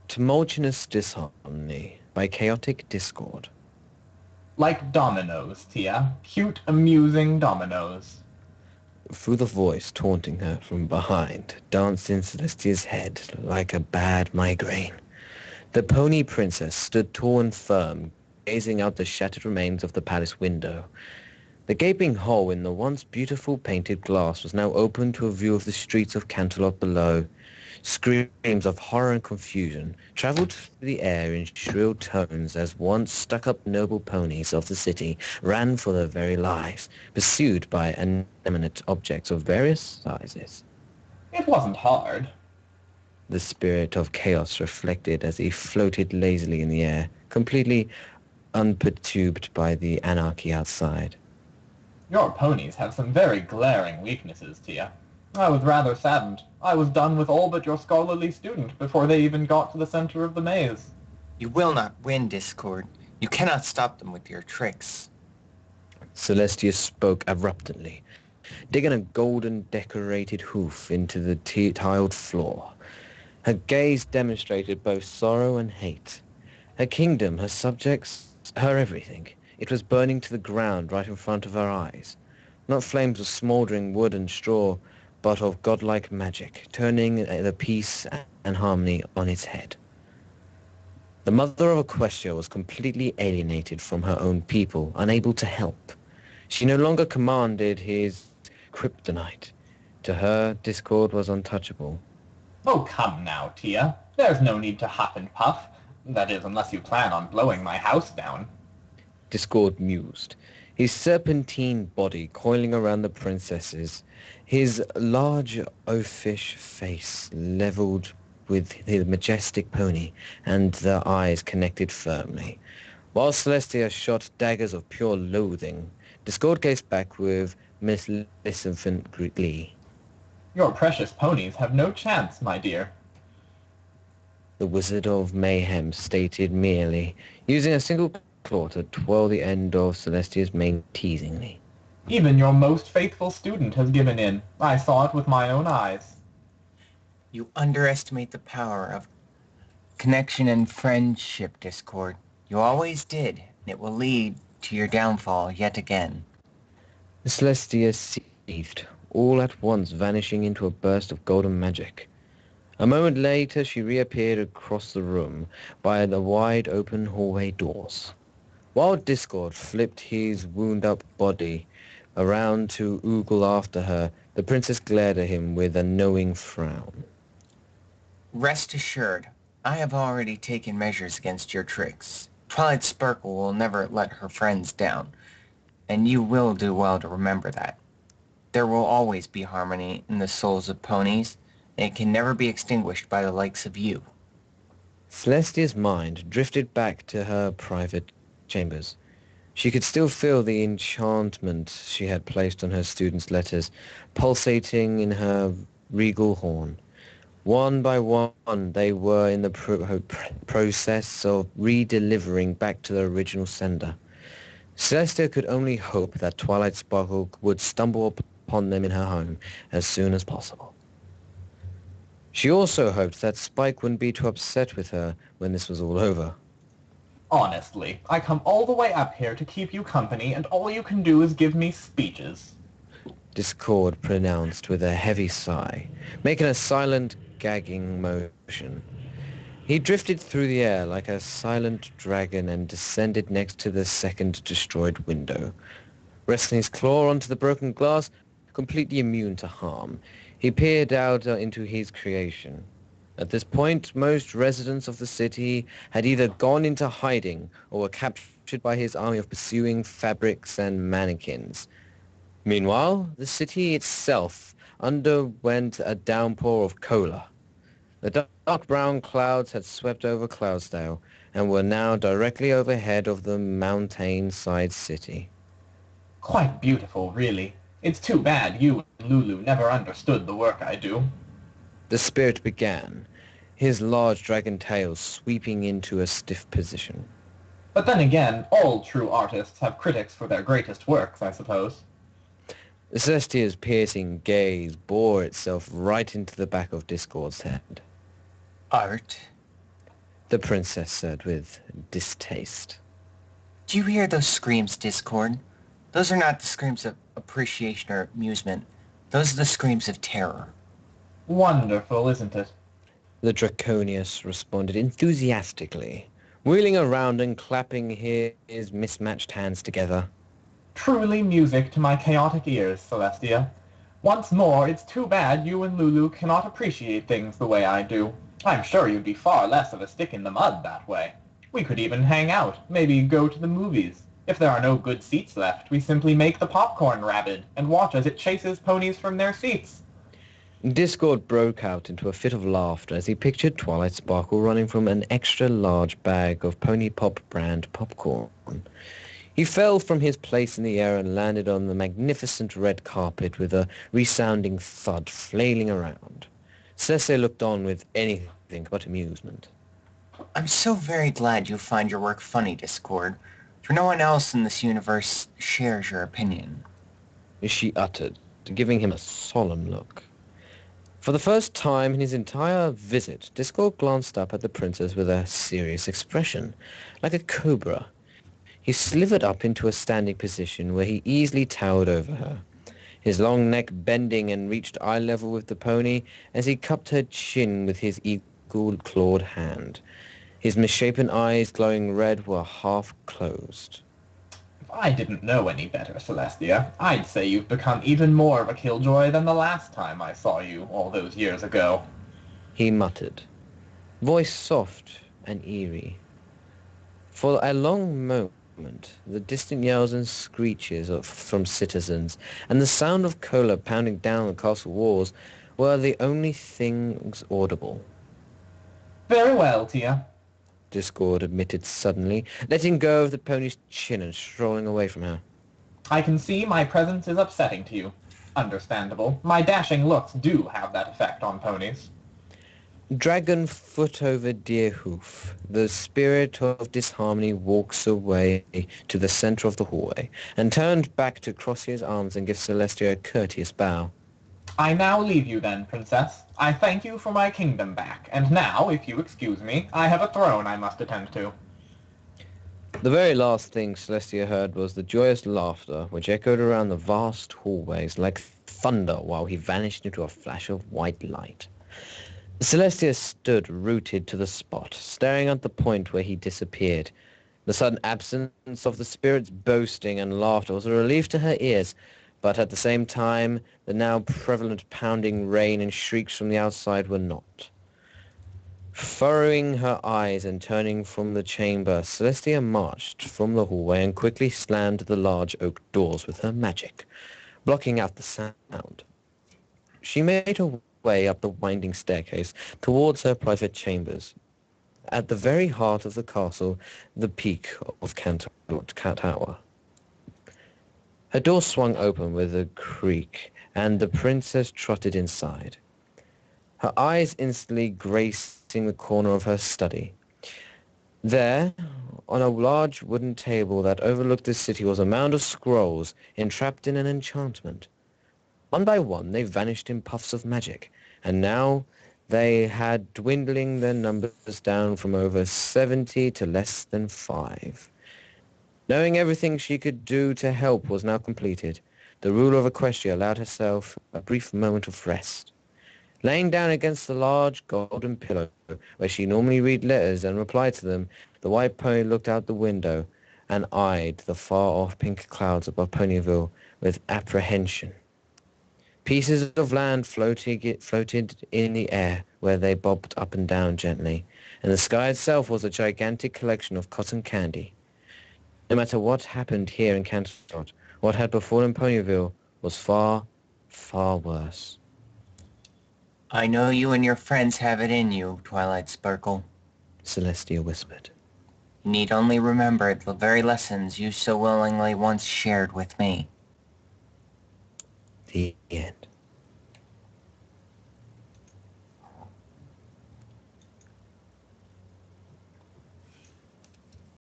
Tumultulous Disharmony by Chaotic Discord. Like dominoes, Tia. Cute, amusing dominoes. Through the voice taunting her from behind, danced in Celestia's head like a bad migraine. The pony princess stood tall and firm, gazing out the shattered remains of the palace window. The gaping hole in the once beautiful painted glass was now open to a view of the streets of Canterlot below. Screams of horror and confusion travelled through the air in shrill tones as once stuck-up noble ponies of the city ran for their very lives, pursued by inanimate objects of various sizes. It wasn't hard. The spirit of chaos reflected as he floated lazily in the air, completely unperturbed by the anarchy outside. Your ponies have some very glaring weaknesses, Tia. I was rather saddened. I was done with all but your scholarly student before they even got to the center of the maze. You will not win, Discord. You cannot stop them with your tricks. Celestia spoke abruptly, digging a golden decorated hoof into the tiled floor. Her gaze demonstrated both sorrow and hate. Her kingdom, her subjects, her everything. It was burning to the ground right in front of her eyes. Not flames of smouldering wood and straw, but of godlike magic, turning the peace and harmony on its head. The mother of Equestria was completely alienated from her own people, unable to help. She no longer commanded his kryptonite. To her, Discord was untouchable. Oh, come now, Tia. There's no need to huff and puff. That is, unless you plan on blowing my house down. Discord mused, his serpentine body coiling around the princess's, his large oafish face leveled with the majestic pony, and their eyes connected firmly. While Celestia shot daggers of pure loathing, Discord gazed back with maleficent glee. Your precious ponies have no chance, my dear. The Wizard of Mayhem stated merely, using a single claw to twirl the end of Celestia's mane teasingly. Even your most faithful student has given in. I saw it with my own eyes. You underestimate the power of connection and friendship, Discord. You always did, and it will lead to your downfall yet again. Celestia seethed, all at once vanishing into a burst of golden magic. A moment later she reappeared across the room by the wide-open hallway doors. While Discord flipped his wound-up body around to oogle after her, the princess glared at him with a knowing frown. Rest assured, I have already taken measures against your tricks. Twilight Sparkle will never let her friends down, and you will do well to remember that. There will always be harmony in the souls of ponies, and it can never be extinguished by the likes of you. Celestia's mind drifted back to her private chambers. She could still feel the enchantment she had placed on her students' letters, pulsating in her regal horn. One by one, they were in the process of re-delivering back to their original sender. Celestia could only hope that Twilight Sparkle would stumble upon them in her home as soon as possible. She also hoped that Spike wouldn't be too upset with her when this was all over. Honestly, I come all the way up here to keep you company, and all you can do is give me speeches. Discord pronounced with a heavy sigh, making a silent, gagging motion. He drifted through the air like a silent dragon and descended next to the second destroyed window. Resting his claw onto the broken glass, completely immune to harm, he peered out into his creation. At this point, most residents of the city had either gone into hiding or were captured by his army of pursuing fabrics and mannequins. Meanwhile, the city itself underwent a downpour of cola. The dark brown clouds had swept over Cloudsdale and were now directly overhead of the mountain-side city. Quite beautiful, really. It's too bad you and Lulu never understood the work I do. The spirit began, his large dragon tail sweeping into a stiff position. But then again, all true artists have critics for their greatest works, I suppose. Celestia's piercing gaze bore itself right into the back of Discord's head. Art? the princess said with distaste. Do you hear those screams, Discord? Those are not the screams of appreciation or amusement. Those are the screams of terror. Wonderful, isn't it? The Draconius responded enthusiastically, wheeling around and clapping his mismatched hands together. Truly music to my chaotic ears, Celestia. Once more, it's too bad you and Lulu cannot appreciate things the way I do. I'm sure you'd be far less of a stick in the mud that way. We could even hang out, maybe go to the movies. If there are no good seats left, we simply make the popcorn rabid and watch as it chases ponies from their seats. Discord broke out into a fit of laughter as he pictured Twilight Sparkle running from an extra-large bag of Pony Pop brand popcorn. He fell from his place in the air and landed on the magnificent red carpet with a resounding thud flailing around. Celestia looked on with anything but amusement. I'm so very glad you find your work funny, Discord, for no one else in this universe shares your opinion. She uttered, giving him a solemn look. For the first time in his entire visit, Discord glanced up at the princess with a serious expression, like a cobra. He slithered up into a standing position where he easily towered over her, his long neck bending and reached eye level with the pony as he cupped her chin with his eagle-clawed hand. His misshapen eyes, glowing red, were half closed. If I didn't know any better, Celestia, I'd say you've become even more of a killjoy than the last time I saw you all those years ago. He muttered, voice soft and eerie. For a long moment, the distant yells and screeches from citizens and the sound of cola pounding down the castle walls were the only things audible. Very well, Tia. Discord admitted suddenly, letting go of the pony's chin and strolling away from her. I can see my presence is upsetting to you. Understandable. My dashing looks do have that effect on ponies. Dragon foot over deer hoof, the spirit of disharmony walks away to the center of the hallway and turned back to cross his arms and give Celestia a courteous bow. I now leave you then, Princess. I thank you for my kingdom back, and now, if you excuse me, I have a throne I must attend to. The very last thing Celestia heard was the joyous laughter which echoed around the vast hallways like thunder while he vanished into a flash of white light. Celestia stood rooted to the spot, staring at the point where he disappeared. The sudden absence of the spirit's boasting and laughter was a relief to her ears, but at the same time, the now prevalent pounding rain and shrieks from the outside were not. Furrowing her eyes and turning from the chamber, Celestia marched from the hallway and quickly slammed the large oak doors with her magic, blocking out the sound. She made her way up the winding staircase towards her private chambers. At the very heart of the castle, the peak of Canterlot Tower. Her door swung open with a creak, and the princess trotted inside, her eyes instantly gracing the corner of her study. There, on a large wooden table that overlooked the city, was a mound of scrolls entrapped in an enchantment. One by one, they vanished in puffs of magic, and now they had dwindling their numbers down from over 70 to less than 5. Knowing everything she could do to help was now completed, the ruler of Equestria allowed herself a brief moment of rest. Laying down against the large golden pillow where she normally read letters and replied to them, the white pony looked out the window and eyed the far-off pink clouds above Ponyville with apprehension. Pieces of land floated in the air where they bobbed up and down gently, and the sky itself was a gigantic collection of cotton candy. No matter what happened here in Canterlot, what had befallen Ponyville was far, far worse. I know you and your friends have it in you, Twilight Sparkle. Celestia whispered. You need only remember the very lessons you so willingly once shared with me. The end.